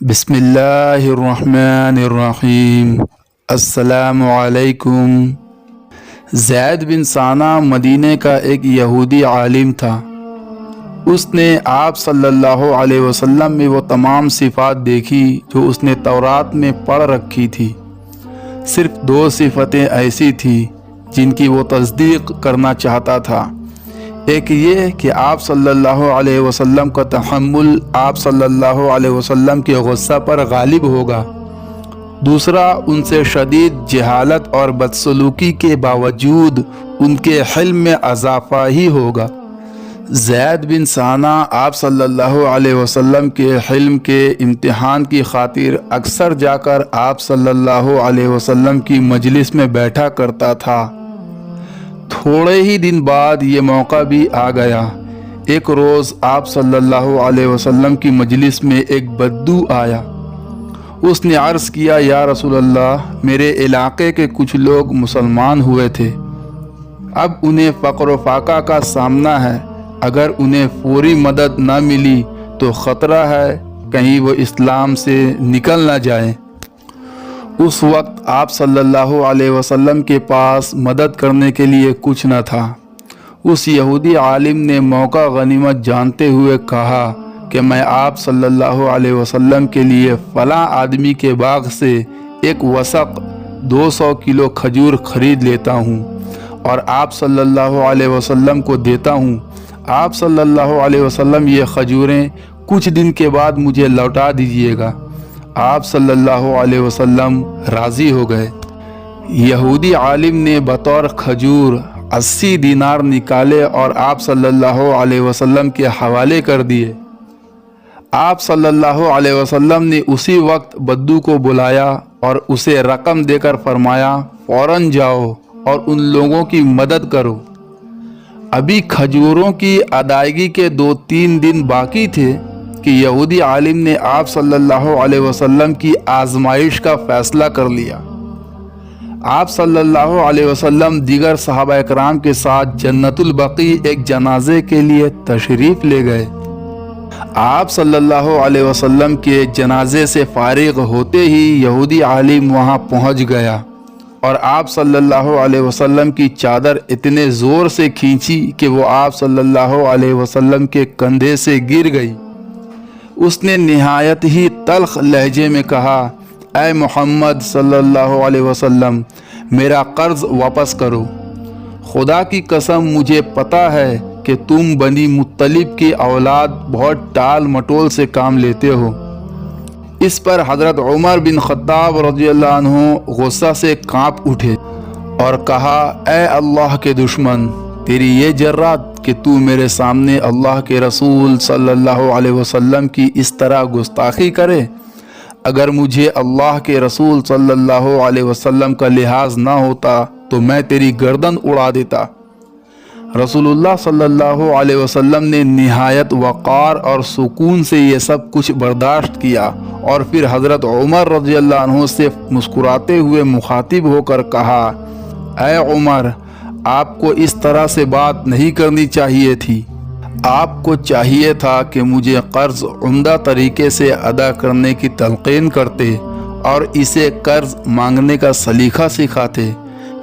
بسم اللہ الرحمن الرحیم۔ السلام علیکم۔ زید بن ثانہ مدینہ کا ایک یہودی عالم تھا۔ اس نے آپ صلی اللہ علیہ وسلم میں وہ تمام صفات دیکھی جو اس نے تورات میں پڑھ رکھی تھی۔ صرف 2 صفتیں ایسی تھیں جن کی وہ تصدیق کرنا چاہتا تھا۔ ایک یہ کہ آپ صلی اللہ علیہ وسلم کا تحمل آپ صلی اللہ علیہ وسلم کے غصہ پر غالب ہوگا۔ دوسرا، ان سے شدید جہالت اور بدسلوکی کے باوجود ان کے حلم میں اضافہ ہی ہوگا۔ زید بن ثانہ آپ صلی اللہ علیہ وسلم کے حلم کے امتحان کی خاطر اکثر جا کر آپ صلی اللہ علیہ وسلم کی مجلس میں بیٹھا کرتا تھا۔ تھوڑے ہی دن بعد یہ موقع بھی آ گیا۔ ایک روز آپ صلی اللہ علیہ وسلم کی مجلس میں ایک بدو آیا۔ اس نے عرض کیا، یا رسول اللہ، میرے علاقے کے کچھ لوگ مسلمان ہوئے تھے، اب انہیں فقر و فاقہ کا سامنا ہے۔ اگر انہیں فوری مدد نہ ملی تو خطرہ ہے کہیں وہ اسلام سے نکل نہ جائیں۔ اس وقت آپ صلی اللہ علیہ وسلم کے پاس مدد کرنے کے لیے کچھ نہ تھا۔ اس یہودی عالم نے موقع غنیمت جانتے ہوئے کہا کہ میں آپ صلی اللہ علیہ وسلم کے لیے فلاں آدمی کے باغ سے ایک وثق 200 کلو کھجور خرید لیتا ہوں اور آپ صلی اللہ علیہ وسلم کو دیتا ہوں۔ آپ صلی اللہ علیہ وسلم یہ کھجوریں کچھ دن کے بعد مجھے لوٹا دیجیے گا۔ آپ صلی اللہ علیہ وسلم راضی ہو گئے۔ یہودی عالم نے بطور کھجور 80 دینار نکالے اور آپ صلی اللہ علیہ وسلم کے حوالے کر دیے۔ آپ صلی اللہ علیہ وسلم نے اسی وقت بدو کو بلایا اور اسے رقم دے کر فرمایا، فوراً جاؤ اور ان لوگوں کی مدد کرو۔ ابھی کھجوروں کی ادائیگی کے 2-3 دن باقی تھے کہ یہودی عالم نے آپ صلی اللہ علیہ وسلم کی آزمائش کا فیصلہ کر لیا۔ آپ صلی اللہ علیہ وسلم دیگر صحابہ اکرام کے ساتھ جنت البقیع ایک جنازے کے لیے تشریف لے گئے۔ آپ صلی اللہ علیہ وسلم کے جنازے سے فارغ ہوتے ہی یہودی عالم وہاں پہنچ گیا اور آپ صلی اللہ علیہ وسلم کی چادر اتنے زور سے کھینچی کہ وہ آپ صلی اللہ علیہ وسلم کے کندھے سے گر گئی۔ اس نے نہایت ہی تلخ لہجے میں کہا، اے محمد صلی اللہ علیہ وسلم، میرا قرض واپس کرو۔ خدا کی قسم مجھے پتہ ہے کہ تم بنی مطلب کی اولاد بہت ٹال مٹول سے کام لیتے ہو۔ اس پر حضرت عمر بن خطاب رضی اللہ عنہ غصہ سے کانپ اٹھے اور کہا، اے اللہ کے دشمن، تیری یہ جرات کہ تو میرے سامنے اللہ کے رسول صلی اللہ علیہ وسلم کی اس طرح گستاخی کرے۔ اگر مجھے اللہ کے رسول صلی اللہ علیہ وسلم کا لحاظ نہ ہوتا تو میں تیری گردن اڑا دیتا۔ رسول اللہ صلی اللہ علیہ وسلم نے نہایت وقار اور سکون سے یہ سب کچھ برداشت کیا اور پھر حضرت عمر رضی اللہ عنہ سے مسکراتے ہوئے مخاطب ہو کر کہا، اے عمر، آپ کو اس طرح سے بات نہیں کرنی چاہیے تھی۔ آپ کو چاہیے تھا کہ مجھے قرض عمدہ طریقے سے ادا کرنے کی تلقین کرتے اور اسے قرض مانگنے کا سلیقہ سکھاتے۔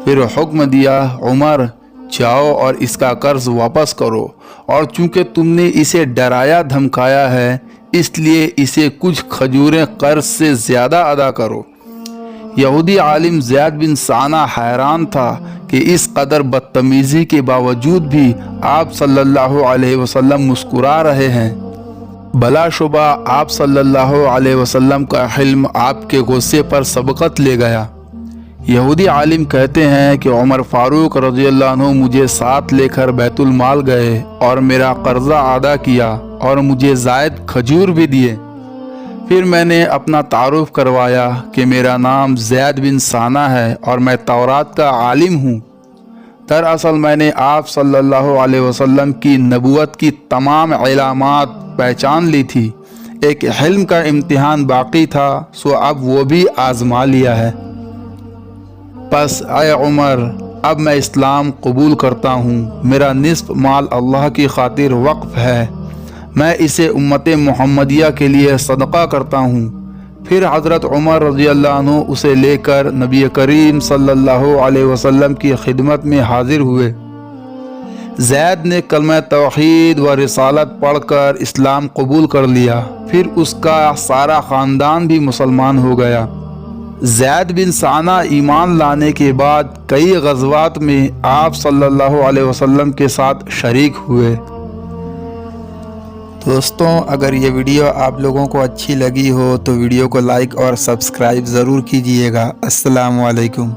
پھر حکم دیا، عمر، جاؤ اور اس کا قرض واپس کرو، اور چونکہ تم نے اسے ڈرایا دھمکایا ہے اس لیے اسے کچھ کھجوریں قرض سے زیادہ ادا کرو۔ یہودی عالم زید بن ثانہ حیران تھا کہ اس قدر بدتمیزی کے باوجود بھی آپ صلی اللہ علیہ وسلم مسکرا رہے ہیں۔ بلا شبہ آپ صلی اللہ علیہ وسلم کا حلم آپ کے غصے پر سبقت لے گیا۔ یہودی عالم کہتے ہیں کہ عمر فاروق رضی اللہ عنہ مجھے ساتھ لے کر بیت المال گئے اور میرا قرضہ ادا کیا اور مجھے زائد کھجور بھی دیے۔ پھر میں نے اپنا تعارف کروایا کہ میرا نام زید بن ثانہ ہے اور میں تورات کا عالم ہوں۔ دراصل میں نے آپ صلی اللہ علیہ وسلم کی نبوت کی تمام علامات پہچان لی تھی۔ ایک حلم کا امتحان باقی تھا، سو اب وہ بھی آزما لیا ہے۔ پس اے عمر، اب میں اسلام قبول کرتا ہوں۔ میرا نصف مال اللہ کی خاطر وقف ہے، میں اسے امت محمدیہ کے لیے صدقہ کرتا ہوں۔ پھر حضرت عمر رضی اللہ عنہ اسے لے کر نبی کریم صلی اللہ علیہ وسلم کی خدمت میں حاضر ہوئے۔ زید نے کلمہ توحید و رسالت پڑھ کر اسلام قبول کر لیا۔ پھر اس کا سارا خاندان بھی مسلمان ہو گیا۔ زید بن ثانہ ایمان لانے کے بعد کئی غزوات میں آپ صلی اللہ علیہ وسلم کے ساتھ شریک ہوئے۔ دوستوں، اگر یہ ویڈیو آپ لوگوں کو اچھی لگی ہو تو ویڈیو کو لائک اور سبسکرائب ضرور کیجیے گا۔ السلام علیکم۔